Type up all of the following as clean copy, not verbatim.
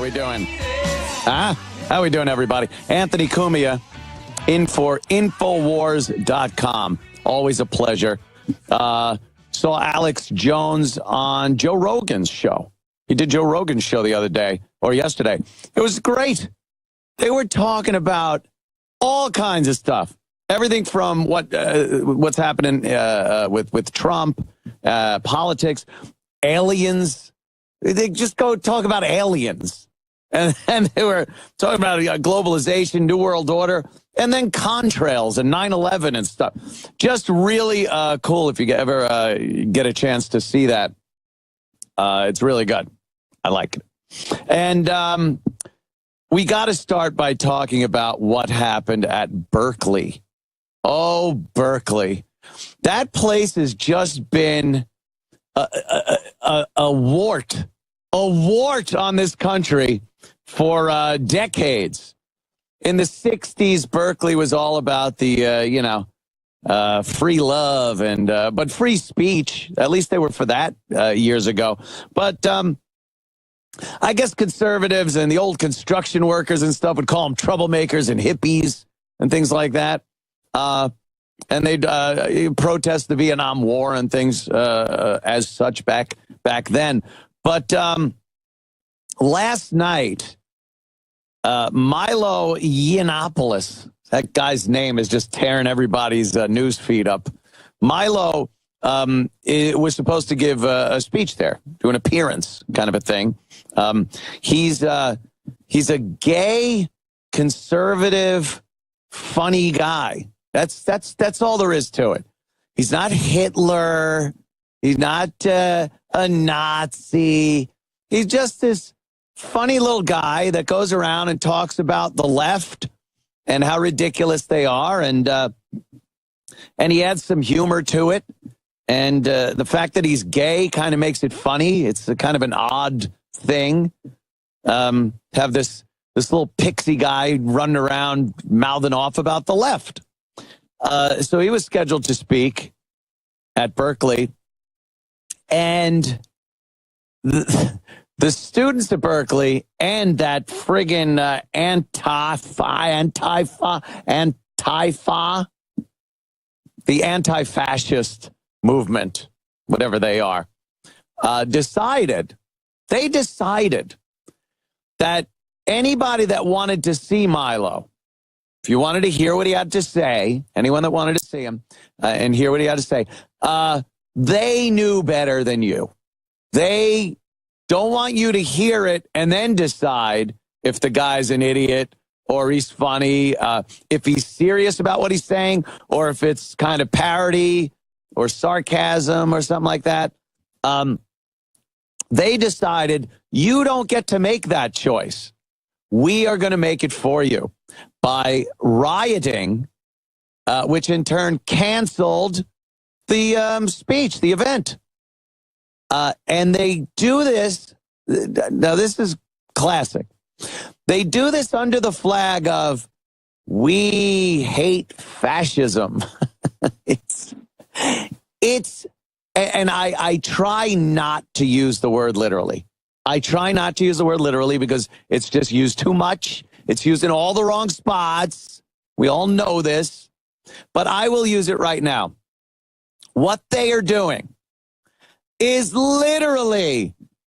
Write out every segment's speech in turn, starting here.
How we doing? How we doing, everybody? Anthony Cumia in for Infowars.com. Always a pleasure. Saw Alex Jones on Joe Rogan's show. He did Joe Rogan's show the other day, or yesterday. It was great. They were talking about all kinds of stuff. Everything from what's happening with Trump, politics, aliens. They just go talk about aliens. And they were talking about globalization, New World Order, and then contrails and 9/11 and stuff. Just really cool if you ever get a chance to see that. It's really good. I like it. And we got to start by talking about what happened at Berkeley. Oh, Berkeley. That place has just been a wart on this country for decades. In the 60s, Berkeley was all about the, free love and but free speech. At least they were for that years ago. But I guess conservatives and the old construction workers and stuff would call them troublemakers and hippies and things like that. And they'd protest the Vietnam War and things as such back then. But last night, Milo Yiannopoulos, that guy's name is just tearing everybody's news feed up. Milo was supposed to give a speech there, do an appearance kind of a thing. He's a gay, conservative, funny guy. That's all there is to it. He's not Hitler. He's not a Nazi. He's just this funny little guy that goes around and talks about the left and how ridiculous they are, and he adds some humor to it. And the fact that he's gay kind of makes it funny. It's a kind of an odd thing. Have this little pixie guy running around mouthing off about the left. So he was scheduled to speak at Berkeley, and the students at Berkeley and that friggin' Antifa, the anti-fascist movement, whatever they are, decided that anybody that wanted to see Milo, if you wanted to hear what he had to say, anyone that wanted to see him and hear what he had to say, they knew better than you. They don't want you to hear it and then decide if the guy's an idiot or he's funny, if he's serious about what he's saying, or if it's kind of parody or sarcasm or something like that. They decided you don't get to make that choice. We are going to make it for you by rioting, which in turn canceled the speech, the event. And they do this. Now, this is classic. They do this under the flag of we hate fascism. And I try not to use the word literally. I try not to use the word literally because it's just used too much. It's used in all the wrong spots. We all know this. But I will use it right now. What they are doing is literally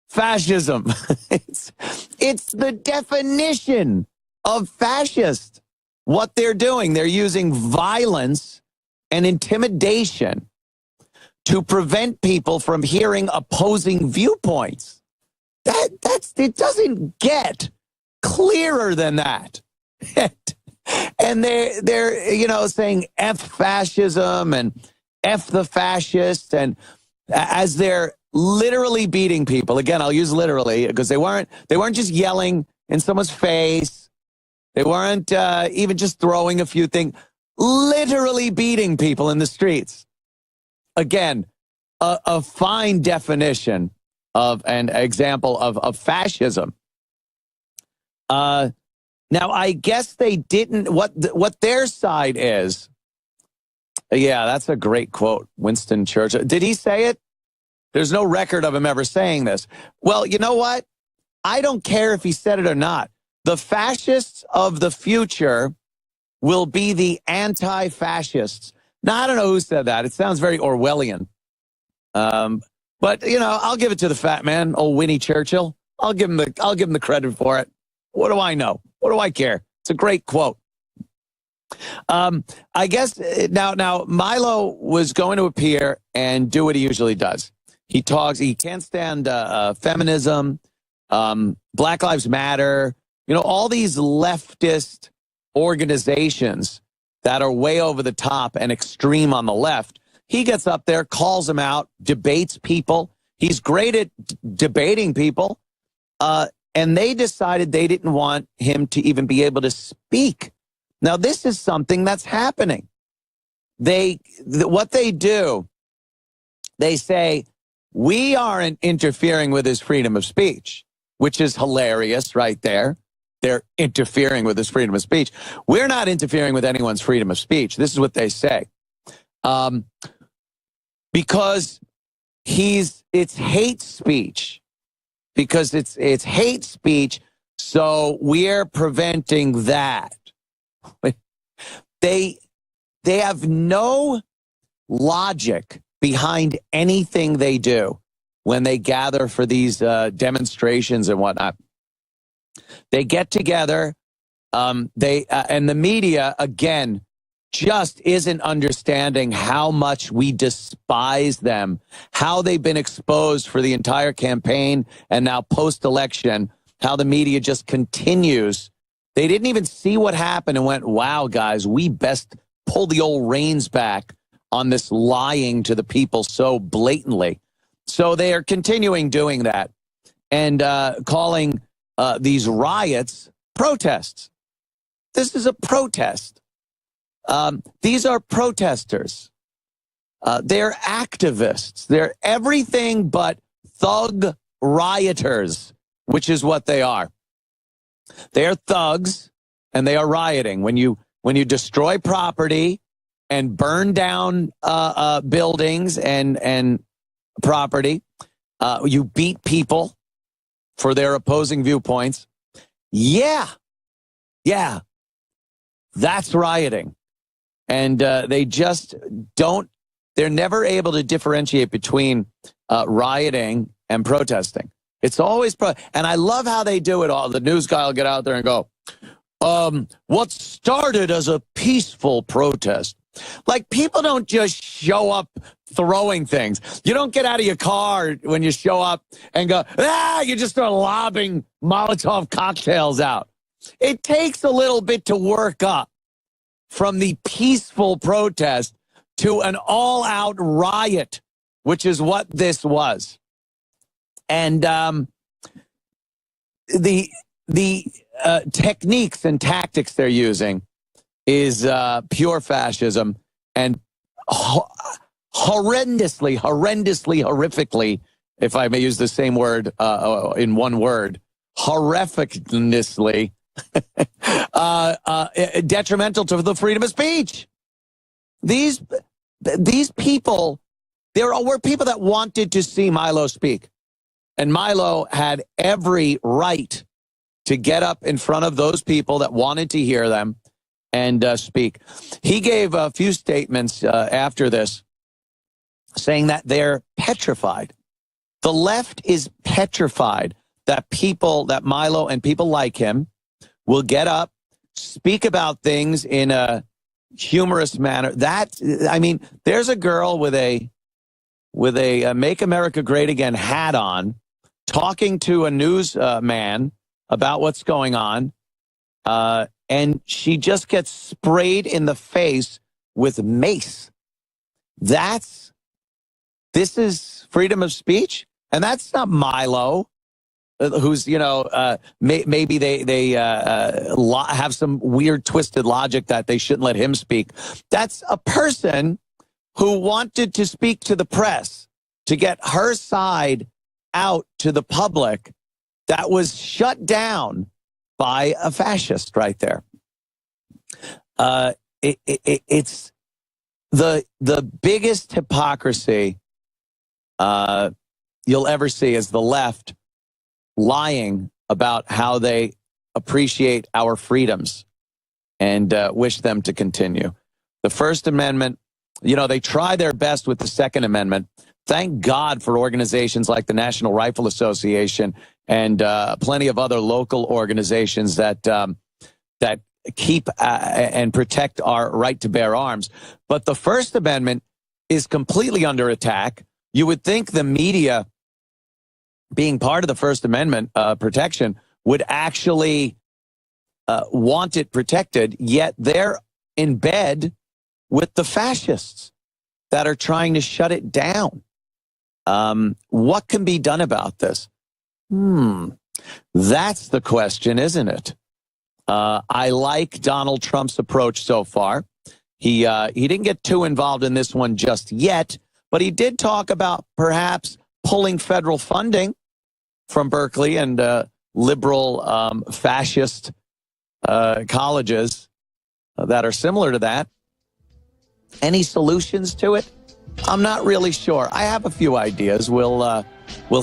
fascism. It's the definition of fascist. What they're doing, they're using violence and intimidation to prevent people from hearing opposing viewpoints. It doesn't get clearer than that. And they're saying F fascism and F the fascists, and as they're literally beating people. Again, I'll use literally because they weren't just yelling in someone's face. They weren't even just throwing a few things. Literally beating people in the streets. Again, a fine definition of an example of fascism. Now, I guess they didn't. What their side is. Yeah, that's a great quote, Winston Churchill. Did he say it? There's no record of him ever saying this. Well, you know what? I don't care if he said it or not. The fascists of the future will be the anti-fascists. Now, I don't know who said that. It sounds very Orwellian. But, you know, I'll give it to the fat man, old Winnie Churchill. I'll give him the credit for it. What do I know? What do I care? It's a great quote. I guess now Milo was going to appear and do what he usually does. He talks. He can't stand feminism, Black Lives Matter. You know, all these leftist organizations that are way over the top and extreme on the left. He gets up there, calls them out, debates people. He's great at debating people. And they decided they didn't want him to even be able to speak. Now, this is something that's happening. What they do, they say, we aren't interfering with his freedom of speech, which is hilarious right there. They're interfering with his freedom of speech. We're not interfering with anyone's freedom of speech. This is what they say. Because it's hate speech. Because it's hate speech, so we're preventing that. They have no logic behind anything they do when they gather for these demonstrations and whatnot. They get together, and the media, again, just isn't understanding how much we despise them, how they've been exposed for the entire campaign and now post-election, how the media just continues. They didn't even see what happened and went, wow, guys, we best pull the old reins back on this lying to the people so blatantly. So they are continuing doing that and calling these riots protests. This is a protest. These are protesters. They're activists. They're everything but thug rioters, which is what they are. They are thugs, and they are rioting. When you destroy property and burn down buildings and property, you beat people for their opposing viewpoints. Yeah, that's rioting. And they just don't, they're never able to differentiate between rioting and protesting. It's always, and I love how they do it all. The news guy will get out there and go, what started as a peaceful protest. Like, people don't just show up throwing things. You don't get out of your car when you show up and go, you just start lobbing Molotov cocktails out. It takes a little bit to work up from the peaceful protest to an all-out riot, which is what this was. And the techniques and tactics they're using is pure fascism and horrifically, if I may use the same word in one word, horrificnessly detrimental to the freedom of speech. These people, there were people that wanted to see Milo speak. And Milo had every right to get up in front of those people that wanted to hear them and speak. He gave a few statements after this saying that they're petrified. The left is petrified that Milo and people like him will get up, speak about things in a humorous manner. There's a girl with a Make America Great Again hat on, talking to a newsman about what's going on, and she just gets sprayed in the face with mace. This is freedom of speech, and that's not Milo, who's, maybe they have some weird twisted logic that they shouldn't let him speak. That's a person who wanted to speak to the press, to get her side out to the public, that was shut down by a fascist right there. It's the biggest hypocrisy you'll ever see is the left lying about how they appreciate our freedoms and wish them to continue. The First Amendment, you know, they try their best with the Second Amendment. Thank God for organizations like the National Rifle Association and plenty of other local organizations that that keep and protect our right to bear arms. But the First Amendment is completely under attack. You would think the media, being part of the First Amendment protection, would actually want it protected, yet they're in bed with the fascists that are trying to shut it down. What can be done about this? That's the question, isn't it? I like Donald Trump's approach so far. He didn't get too involved in this one just yet, but he did talk about perhaps pulling federal funding from Berkeley and liberal fascist colleges that are similar to that. Any solutions to it? I'm not really sure. I have a few ideas. We'll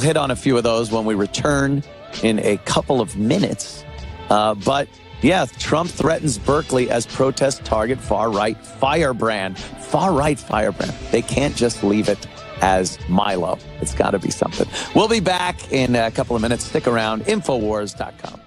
hit on a few of those when we return in a couple of minutes. But yeah, Trump threatens Berkeley as protest target, far-right firebrand. Far-right firebrand. They can't just leave it as Milo. It's got to be something. We'll be back in a couple of minutes. Stick around. Infowars.com.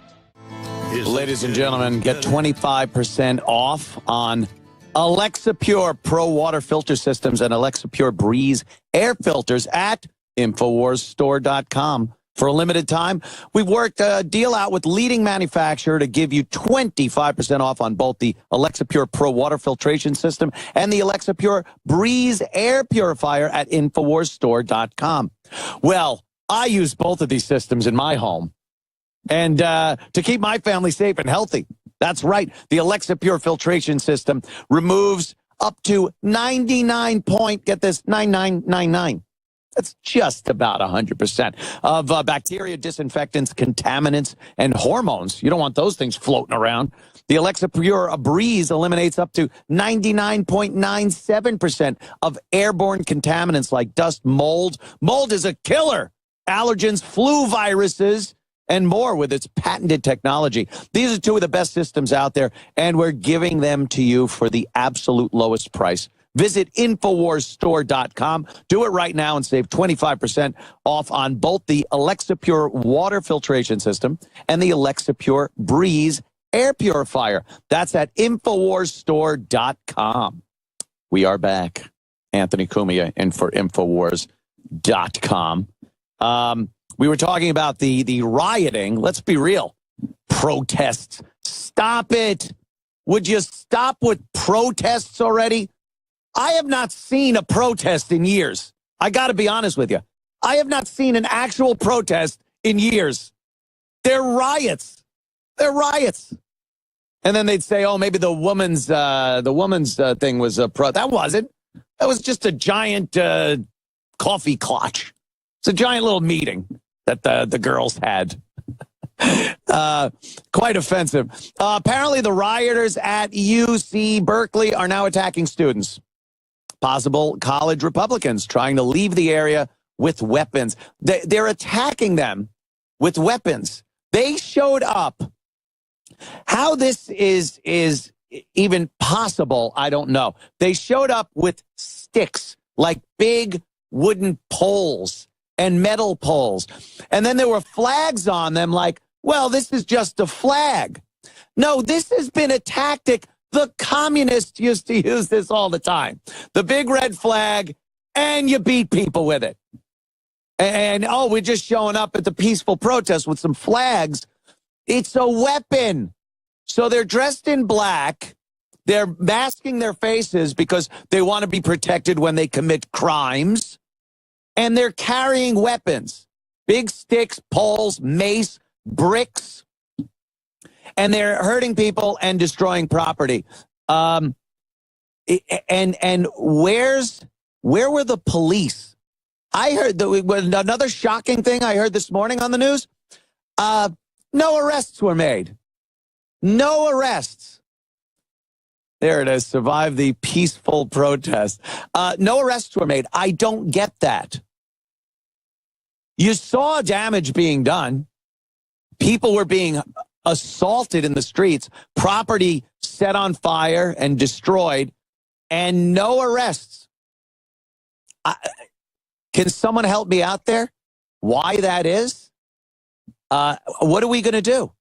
Ladies and gentlemen, get 25% off on Alexa Pure Pro Water Filter Systems and Alexa Pure Breeze Air Filters at InfoWarsStore.com. For a limited time, we've worked a deal out with leading manufacturer to give you 25% off on both the Alexa Pure Pro Water Filtration System and the Alexa Pure Breeze Air Purifier at InfoWarsStore.com. Well, I use both of these systems in my home and to keep my family safe and healthy. That's right. The Alexa Pure Filtration System removes up to 99.9999. That's just about 100% of bacteria, disinfectants, contaminants, and hormones. You don't want those things floating around. The Alexa Pure Breeze eliminates up to 99.97% of airborne contaminants like dust, mold. Mold is a killer. Allergens, flu viruses, and more with its patented technology. These are two of the best systems out there, and we're giving them to you for the absolute lowest price. Visit InfoWarsStore.com. Do it right now and save 25% off on both the Alexa Pure Water Filtration System and the Alexa Pure Breeze Air Purifier. That's at InfoWarsStore.com. We are back. Anthony Cumia in for InfoWars.com. We were talking about the rioting. Let's be real. Protests. Stop it. Would you stop with protests already? I have not seen a protest in years. I got to be honest with you. I have not seen an actual protest in years. They're riots. They're riots. And then they'd say, oh, maybe the woman's thing was a pro. That wasn't. That was just a giant coffee clutch. It's a giant little meeting that the girls had. Quite offensive. Apparently, the rioters at UC Berkeley are now attacking students. Possible college Republicans trying to leave the area with weapons. They're attacking them with weapons. They showed up. How this is even possible, I don't know. They showed up with sticks, like big wooden poles and metal poles. And then there were flags on them like, well, this is just a flag. No, this has been a tactic. The communists used to use this all the time. The big red flag, and you beat people with it. And, oh, we're just showing up at the peaceful protest with some flags. It's a weapon. So they're dressed in black. They're masking their faces because they want to be protected when they commit crimes. And they're carrying weapons. Big sticks, poles, mace, bricks. And they're hurting people and destroying property. And where were the police? I heard another shocking thing I heard this morning on the news. No arrests were made. No arrests. There it is. Survive the peaceful protest. No arrests were made. I don't get that. You saw damage being done. People were being assaulted in the streets, property set on fire and destroyed, and no arrests. Can someone help me out there? Why that is? What are we going to do?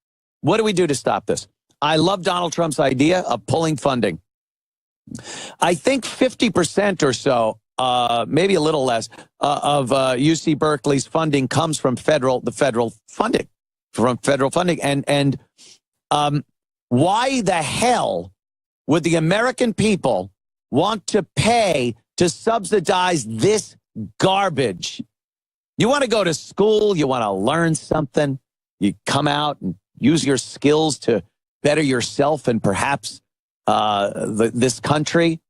What do we do to stop this? I love Donald Trump's idea of pulling funding. I think 50% or so, maybe a little less, of UC Berkeley's funding comes from federal funding. And why the hell would the American people want to pay to subsidize this garbage? You want to go to school, you want to learn something, you come out and use your skills to better yourself and perhaps this country.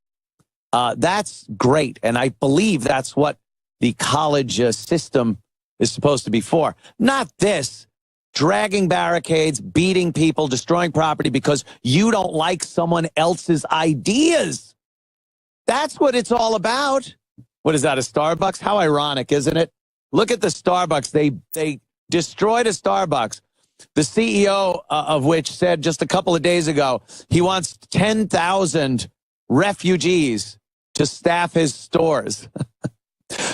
That's great. And I believe that's what the college system is supposed to be for. Not this, dragging barricades, beating people, destroying property because you don't like someone else's ideas. That's what it's all about. What is that, a Starbucks? How ironic, isn't it? Look at the Starbucks. They destroyed a Starbucks. The CEO of which said just a couple of days ago, he wants 10,000 refugees to staff his stores.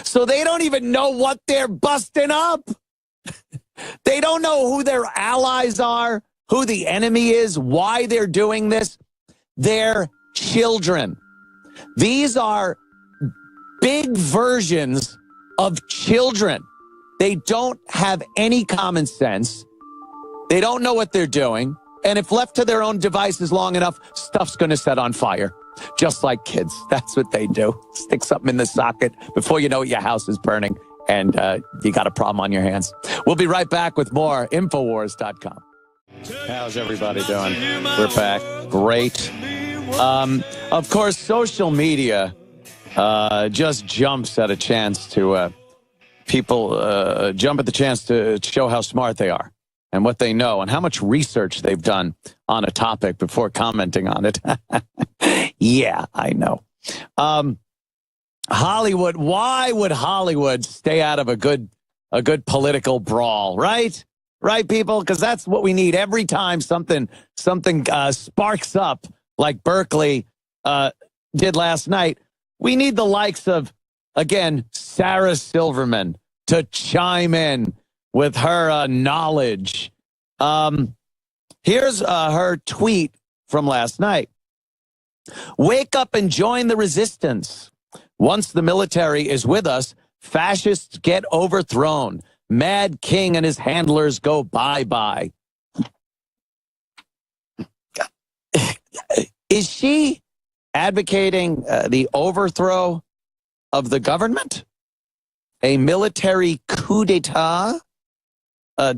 So they don't even know what they're busting up. They don't know who their allies are, who the enemy is, why they're doing this. They're children. These are big versions of children. They don't have any common sense. They don't know what they're doing. And if left to their own devices long enough, stuff's going to set on fire. Just like kids. That's what they do. Stick something in the socket. Before you know it, your house is burning. And you got a problem on your hands. We'll be right back with more. Infowars.com. How's everybody doing? We're back. Great. Of course, social media just jumps at a chance to people jump at the chance to show how smart they are and what they know and how much research they've done on a topic before commenting on it. Yeah, I know. Hollywood, why would Hollywood stay out of a good political brawl, right? Right, people? Because that's what we need every time something sparks up like Berkeley did last night. We need the likes of, again, Sarah Silverman to chime in with her knowledge. Here's her tweet from last night. Wake up and join the resistance. Once the military is with us, fascists get overthrown. Mad King and his handlers go bye-bye. Is she advocating the overthrow of the government? A military coup d'etat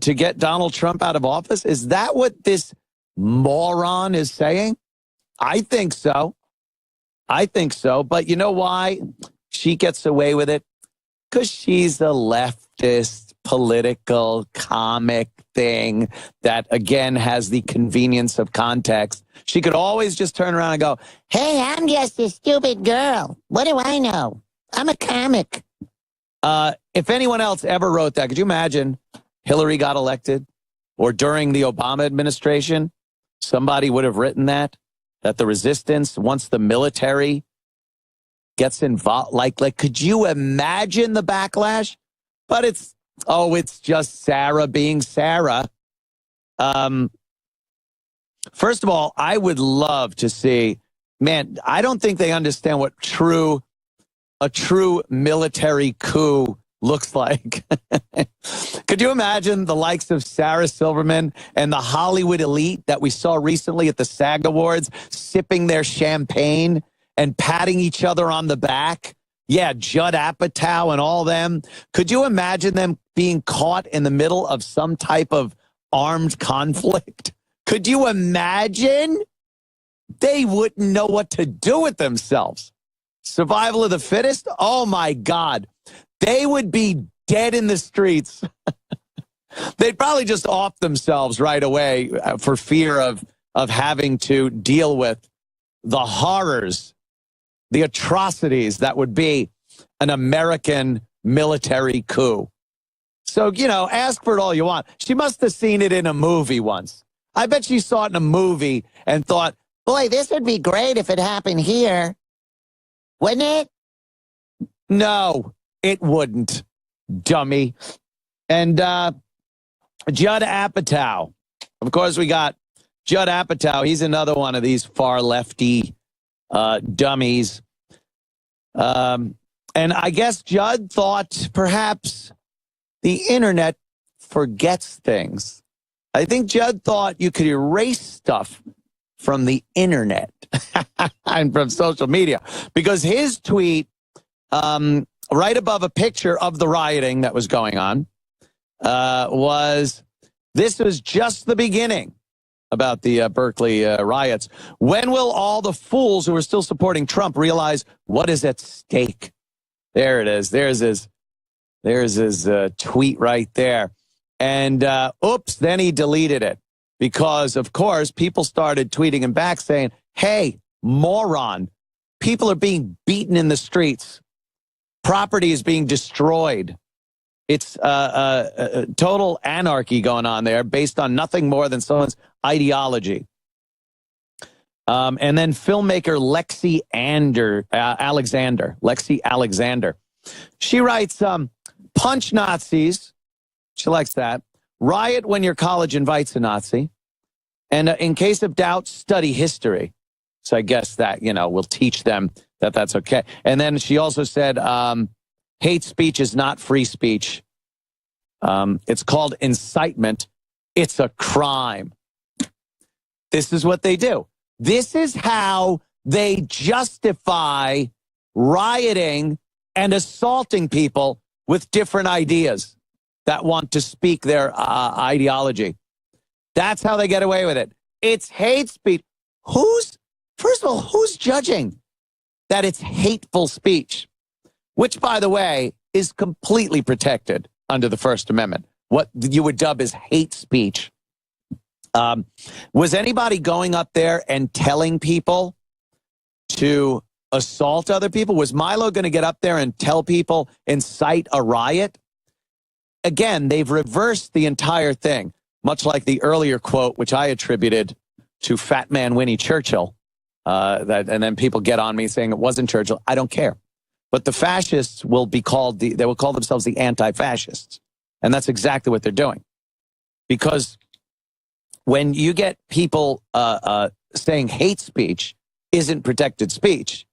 to get Donald Trump out of office? Is that what this moron is saying? I think so. I think so. But you know why she gets away with it? Because she's a leftist political comic thing that, again, has the convenience of context. She could always just turn around and go, hey, I'm just a stupid girl. What do I know? I'm a comic. If anyone else ever wrote that, could you imagine Hillary got elected or during the Obama administration, somebody would have written that the resistance, once the military gets involved, like could you imagine the backlash? But it's just Sarah being Sarah. First of all, I would love to see, man, I don't think they understand what a true military coup looks like. Could you imagine the likes of Sarah Silverman and the Hollywood elite that we saw recently at the SAG Awards sipping their champagne and patting each other on the back? Yeah, Judd Apatow and all them. Could you imagine them being caught in the middle of some type of armed conflict? Could you imagine? They wouldn't know what to do with themselves. Survival of the fittest? Oh, my God. They would be dead in the streets. They'd probably just off themselves right away for fear of having to deal with the horrors, the atrocities that would be an American military coup. So, ask for it all you want. She must have seen it in a movie once. I bet she saw it in a movie and thought, boy, this would be great if it happened here. Wouldn't it? No, it wouldn't, dummy. And Judd Apatow. Of course, we got Judd Apatow. He's another one of these far lefty dummies. And I guess Judd thought perhaps the internet forgets things. I think Judd thought you could erase stuff from the internet and from social media, because his tweet right above a picture of the rioting that was going on this was just the beginning about the Berkeley riots. When will all the fools who are still supporting Trump realize what is at stake? There it is. There's his tweet right there. And oops, then he deleted it because, of course, people started tweeting him back saying, hey, moron, people are being beaten in the streets. Property is being destroyed. It's total anarchy going on there based on nothing more than someone's ideology. And then filmmaker Lexi Alexander. She writes, punch Nazis. She likes that. Riot when your college invites a Nazi. And in case of doubt, study history. So I guess that, will teach them that that's okay. And then she also said, hate speech is not free speech. It's called incitement. It's a crime. This is what they do. This is how they justify rioting and assaulting people with different ideas that want to speak their ideology. That's how they get away with it. It's hate speech. First of all, who's judging that it's hateful speech? Which, by the way, is completely protected under the First Amendment. What you would dub as hate speech. Was anybody going up there and telling people to assault other people? Was Milo going to get up there and tell people, incite a riot? Again, they've reversed the entire thing, much like the earlier quote, which I attributed to Fat Man Winnie Churchill. And then people get on me saying it wasn't Churchill. I don't care. But the fascists will be called, they will call themselves the anti-fascists. And that's exactly what they're doing. Because when you get people saying hate speech isn't protected speech,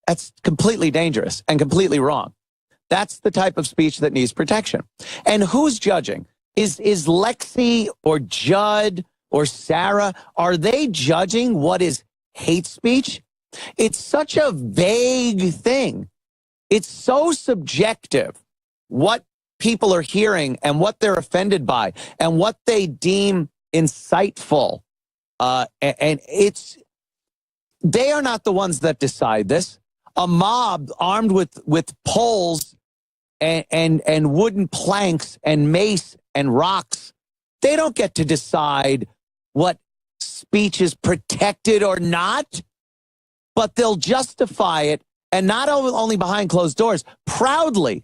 that's completely dangerous and completely wrong. That's the type of speech that needs protection. And who's judging? Is Lexi or Judd or Sarah, are they judging what is hate speech? It's such a vague thing. It's so subjective what people are hearing and what they're offended by and what they deem insightful. And they are not the ones that decide this. A mob armed with poles and wooden planks and mace and rocks, they don't get to decide what speech is protected or not, but they'll justify it, and not only behind closed doors, proudly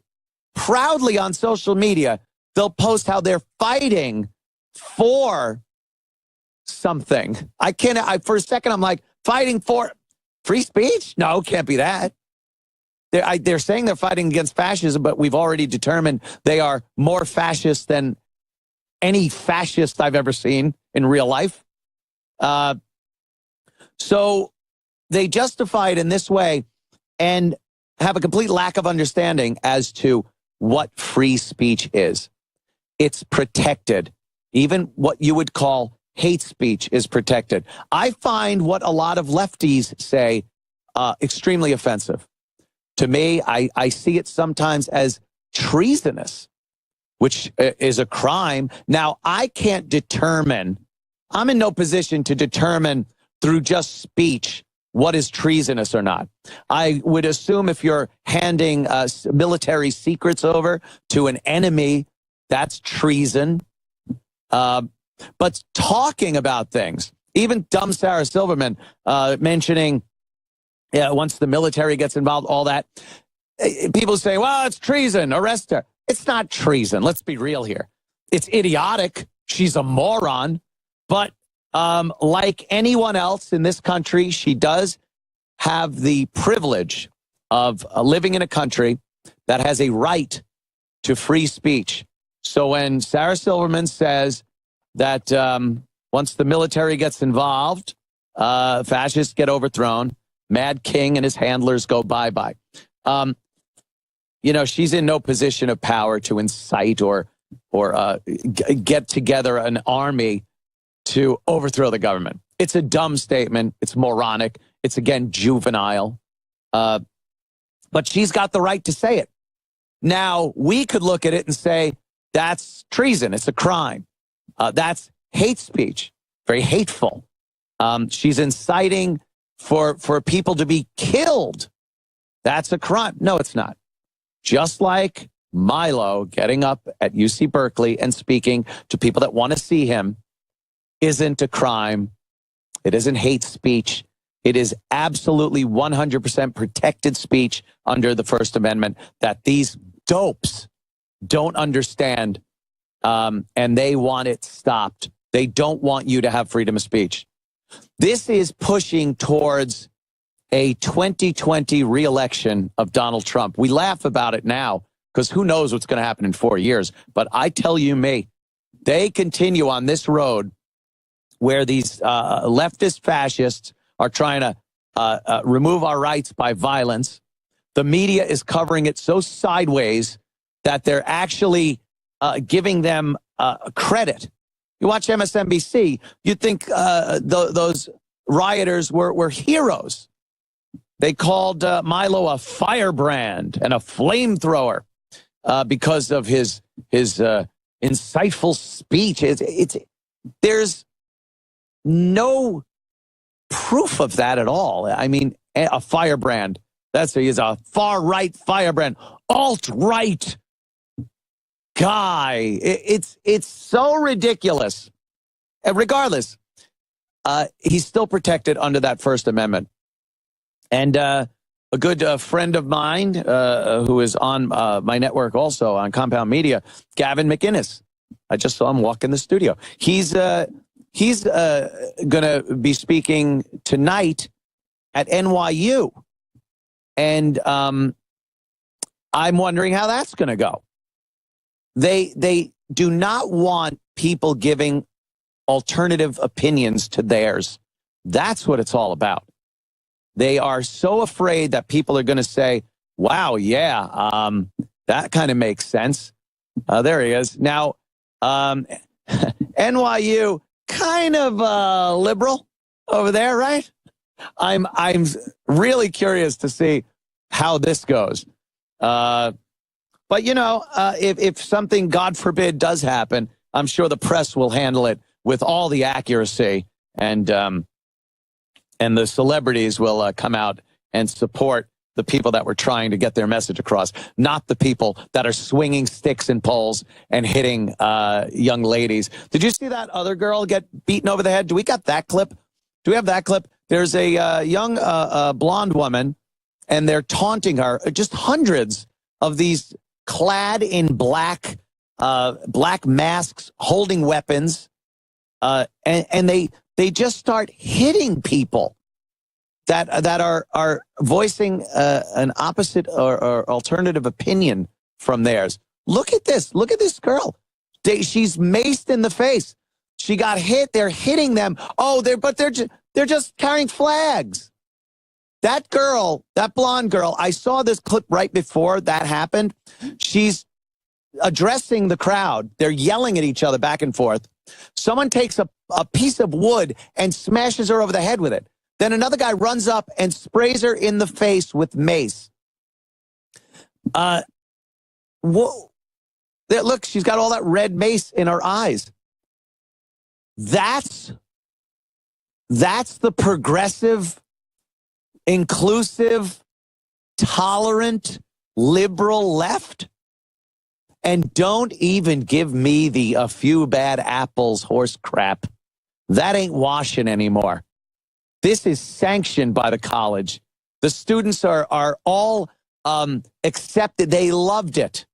on social media, they'll post how they're fighting for something. For a second, I'm like, fighting for free speech? No, can't be that. They're saying they're fighting against fascism, but we've already determined they are more fascist than any fascist I've ever seen in real life. So they justify it in this way and have a complete lack of understanding as to what free speech is. It's protected. Even what you would call hate speech is protected. I find what a lot of lefties say extremely offensive. To me, I see it sometimes as treasonous, which is a crime. Now, I can't determine, I'm in no position to determine through just speech what is treasonous or not. I would assume if you're handing military secrets over to an enemy, that's treason. But talking about things, even dumb Sarah Silverman mentioning, once the military gets involved, all that, people say, well, it's treason, arrest her. It's not treason. Let's be real here. It's idiotic. She's a moron. But like anyone else in this country, she does have the privilege of living in a country that has a right to free speech. So when Sarah Silverman says that once the military gets involved, fascists get overthrown, Mad King and his handlers go bye-bye. She's in no position of power to incite or get together an army to overthrow the government. It's a dumb statement. It's moronic. It's, again, juvenile. But she's got the right to say it. Now, we could look at it and say, that's treason. It's a crime. That's hate speech. Very hateful. She's inciting for people to be killed. That's a crime. No, it's not. Just like Milo getting up at UC Berkeley and speaking to people that want to see him isn't a crime. It isn't hate speech. It is absolutely 100% protected speech under the First Amendment that these dopes don't understand, and they want it stopped. They don't want you to have freedom of speech. This is pushing towards a 2020 reelection of Donald Trump. We laugh about it now because who knows what's going to happen in 4 years. But I tell you me, they continue on this road where these leftist fascists are trying to remove our rights by violence. The media is covering it so sideways that they're actually giving them credit. You watch MSNBC, you'd think those rioters were heroes. They called Milo a firebrand and a flamethrower because of his insightful speech. There's no proof of that at all. I mean, a firebrand. He's a far-right firebrand. Alt-right guy. It's so ridiculous. And regardless, he's still protected under that First Amendment. And a good friend of mine who is on my network also on Compound Media, Gavin McInnes. I just saw him walk in the studio. He's going to be speaking tonight at NYU. And I'm wondering how that's going to go. They do not want people giving alternative opinions to theirs. That's what it's all about. They are so afraid that people are going to say, wow, yeah, that kind of makes sense. There he is. Now, NYU, kind of liberal over there, right? I'm really curious to see how this goes. But, if something, God forbid, does happen, I'm sure the press will handle it with all the accuracy, and the celebrities will come out and support the people that were trying to get their message across, not the people that are swinging sticks in polls and hitting young ladies. Did you see that other girl get beaten over the head? Do we got that clip? Do we have that clip? There's a young blonde woman, and they're taunting her. Just hundreds of these clad in black masks, holding weapons, and they just start hitting people that are voicing an opposite or alternative opinion from theirs. Look at this. Look at this girl. She's maced in the face. She got hit. They're hitting them. Oh, they're just carrying flags. That girl, that blonde girl, I saw this clip right before that happened. She's addressing the crowd. They're yelling at each other back and forth. Someone takes a piece of wood and smashes her over the head with it. Then another guy runs up and sprays her in the face with mace. Whoa. Look, she's got all that red mace in her eyes. That's the progressive, inclusive, tolerant, liberal left. And don't even give me the a few bad apples horse crap. That ain't washing anymore. This is sanctioned by the college. The students are all accepted. They loved it.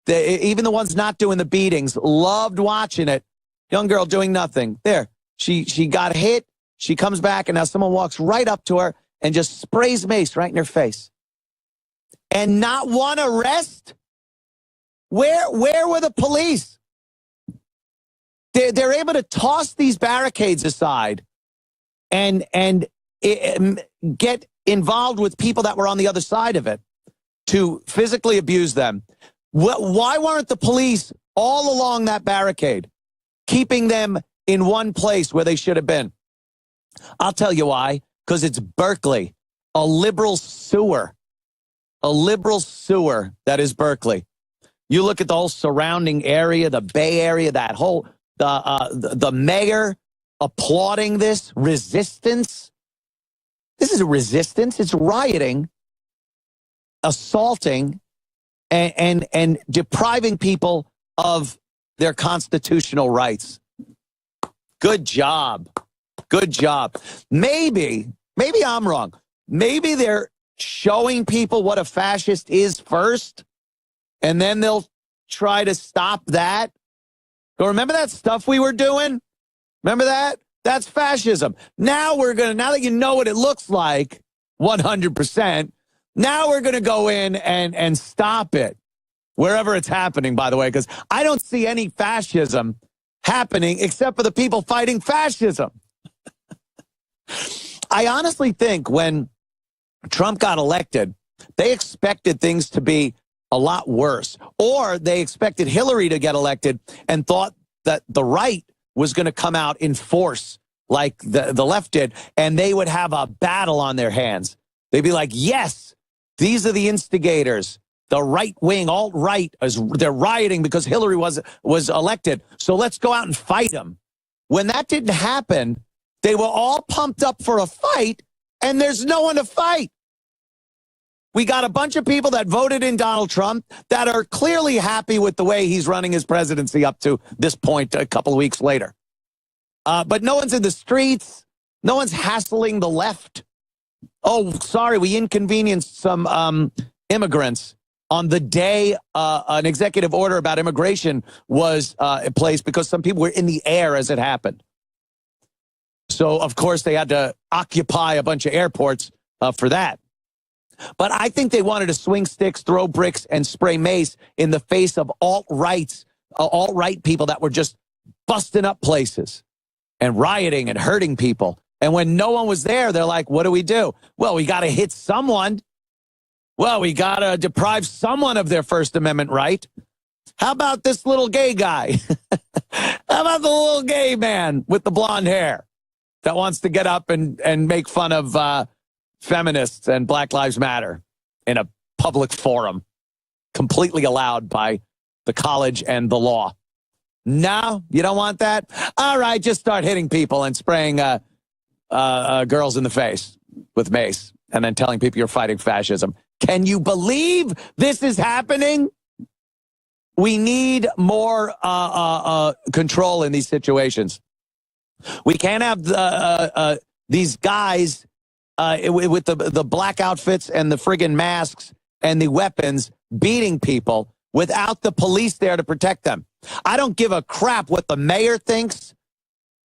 Even the ones not doing the beatings loved watching it. Young girl doing nothing. There, she got hit. She comes back, and now someone walks right up to her and just sprays mace right in her face. And not one arrest? Where were the police? They're able to toss these barricades aside and get involved with people that were on the other side of it to physically abuse them. Why weren't the police all along that barricade, keeping them in one place where they should have been? I'll tell you why. Because it's Berkeley, a liberal sewer. A liberal sewer that is Berkeley. You look at the whole surrounding area, the Bay Area, that whole, the mayor applauding this resistance. This is a resistance. It's rioting, assaulting, and depriving people of their constitutional rights. Good job. Good job. Maybe I'm wrong. Maybe they're showing people what a fascist is first, and then they'll try to stop that. Remember that stuff we were doing? Remember that? That's fascism. Now that you know what it looks like, 100%, now we're going to go in and stop it wherever it's happening, by the way, because I don't see any fascism happening except for the people fighting fascism. I honestly think when Trump got elected, they expected things to be a lot worse, or they expected Hillary to get elected and thought that the right was going to come out in force like the left did, and they would have a battle on their hands. They'd be like, yes, these are the instigators. The right wing, alt-right, they're rioting because Hillary was elected. So let's go out and fight them. When that didn't happen, they were all pumped up for a fight, and there's no one to fight. We got a bunch of people that voted in Donald Trump that are clearly happy with the way he's running his presidency up to this point a couple of weeks later. But no one's in the streets. No one's hassling the left. Oh, sorry, we inconvenienced some immigrants on the day an executive order about immigration was in place because some people were in the air as it happened. So, of course, they had to occupy a bunch of airports for that. But I think they wanted to swing sticks, throw bricks, and spray mace in the face of alt-right people that were just busting up places and rioting and hurting people. And when no one was there, they're like, what do we do? Well, we got to hit someone. Well, we got to deprive someone of their First Amendment right. How about this little gay guy? How about the little gay man with the blonde hair that wants to get up and make fun of feminists and Black Lives Matter in a public forum, completely allowed by the college and the law? No, you don't want that? All right, just start hitting people and spraying girls in the face with mace and then telling people you're fighting fascism. Can you believe this is happening? We need more control in these situations. We can't have these guys with the black outfits and the friggin' masks and the weapons beating people without the police there to protect them. I don't give a crap what the mayor thinks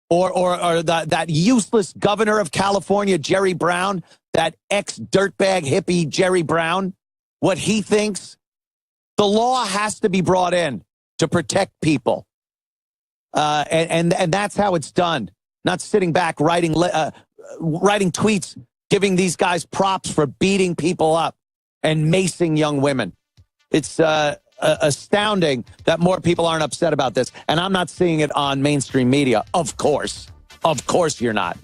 or that useless governor of California, Jerry Brown, that ex-dirtbag hippie Jerry Brown, what he thinks. The law has to be brought in to protect people. And that's how it's done. Not sitting back writing tweets, giving these guys props for beating people up and macing young women. It's astounding that more people aren't upset about this. And I'm not seeing it on mainstream media. Of course you're not.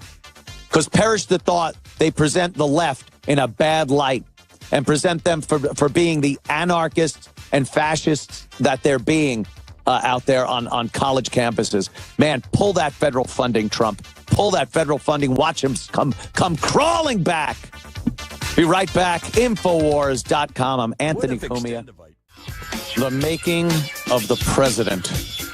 Because perish the thought they present the left in a bad light and present them for being the anarchists and fascists that they're being out there on college campuses. Man, pull that federal funding, Trump. Pull that federal funding. Watch them come crawling back. Be right back. Infowars.com. I'm Anthony Cumia. The Making of the President.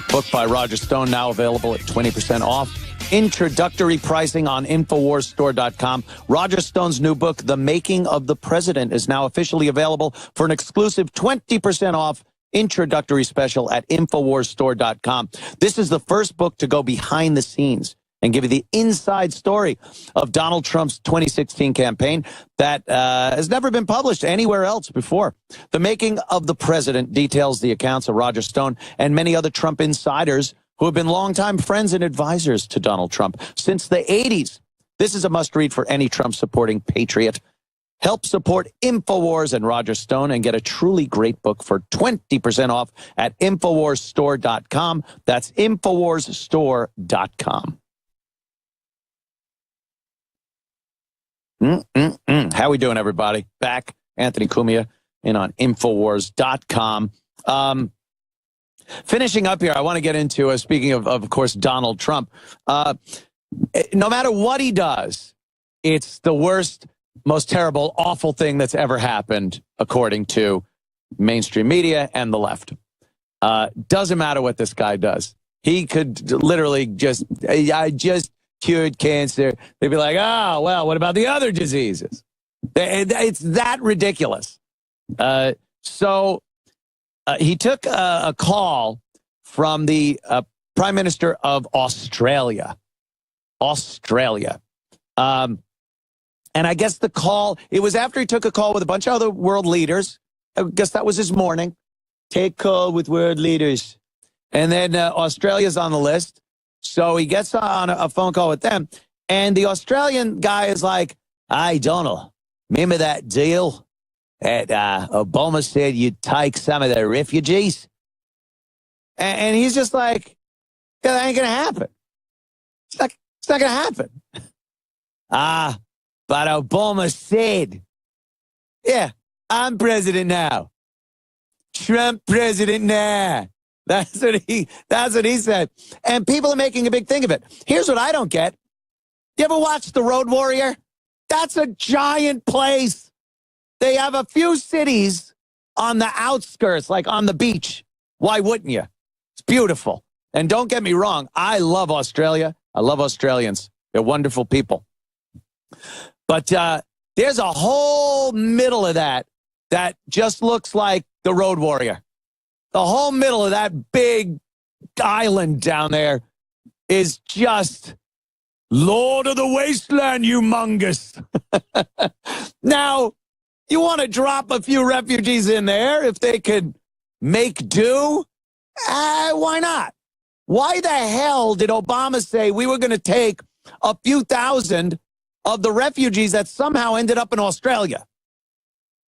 Book by Roger Stone, now available at 20% off. Introductory pricing on InfoWarsStore.com. Roger Stone's new book, The Making of the President, is now officially available for an exclusive 20% off introductory special at InfoWarsStore.com. This is the first book to go behind the scenes and give you the inside story of Donald Trump's 2016 campaign that has never been published anywhere else before. The Making of the President details the accounts of Roger Stone and many other Trump insiders who have been longtime friends and advisors to Donald Trump since the 80s. This is a must-read for any Trump-supporting patriot. Help support InfoWars and Roger Stone and get a truly great book for 20% off at InfoWarsStore.com. That's InfoWarsStore.com. How we doing, everybody? Back, Anthony Cumia, in on Infowars.com. Finishing up here, I want to get into, speaking of course, Donald Trump. No matter what he does, it's the worst, most terrible, awful thing that's ever happened, according to mainstream media and the left. Doesn't matter what this guy does. He could literally I just cured cancer. They'd be like, oh, well, what about the other diseases? It's that ridiculous. So he took a call from the Prime Minister of Australia. And I guess the call, it was after he took a call with a bunch of other world leaders. I guess that was his morning. Take call with world leaders. And then Australia's on the list. So he gets on a phone call with them, and the Australian guy is like, "Hey, Donald, remember that deal that Obama said you'd take some of the refugees?" And he's just like, "Yeah, that ain't going to happen. It's not going to happen." But Obama said, "Yeah, I'm president now. Trump president now." That's what he said. And people are making a big thing of it. Here's what I don't get. You ever watch The Road Warrior? That's a giant place. They have a few cities on the outskirts, like on the beach. Why wouldn't you? It's beautiful. And don't get me wrong, I love Australia. I love Australians. They're wonderful people. But there's a whole middle of that just looks like The Road Warrior. The whole middle of that big island down there is just Lord of the Wasteland, humongous. Now, you want to drop a few refugees in there if they could make do? Why not? Why the hell did Obama say we were going to take a few thousand of the refugees that somehow ended up in Australia?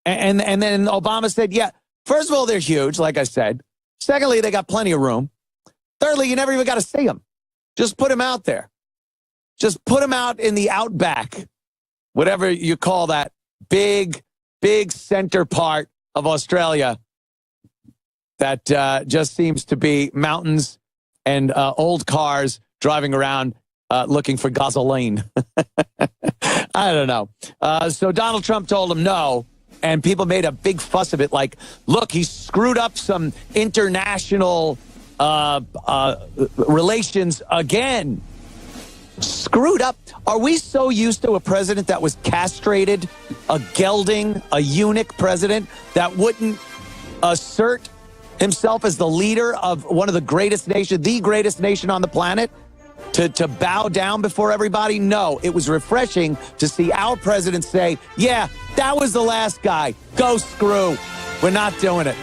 And then Obama said, yeah, first of all, they're huge, like I said. Secondly, they got plenty of room. Thirdly, you never even got to see them. Just put them out there. Just put them out in the outback, whatever you call that big center part of Australia that just seems to be mountains and old cars driving around looking for gasoline. I don't know. So Donald Trump told him no. And people made a big fuss of it, like, look, he screwed up some international relations again. Screwed up. Are we so used to a president that was castrated, a gelding, a eunuch president that wouldn't assert himself as the leader of one of the greatest nations, the greatest nation on the planet, to bow down before everybody? No, it was refreshing to see our president say, yeah, that was the last guy. Go screw. We're not doing it.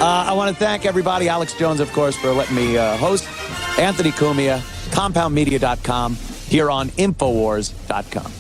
I want to thank everybody. Alex Jones, of course, for letting me host. Anthony Cumia, compoundmedia.com, here on Infowars.com.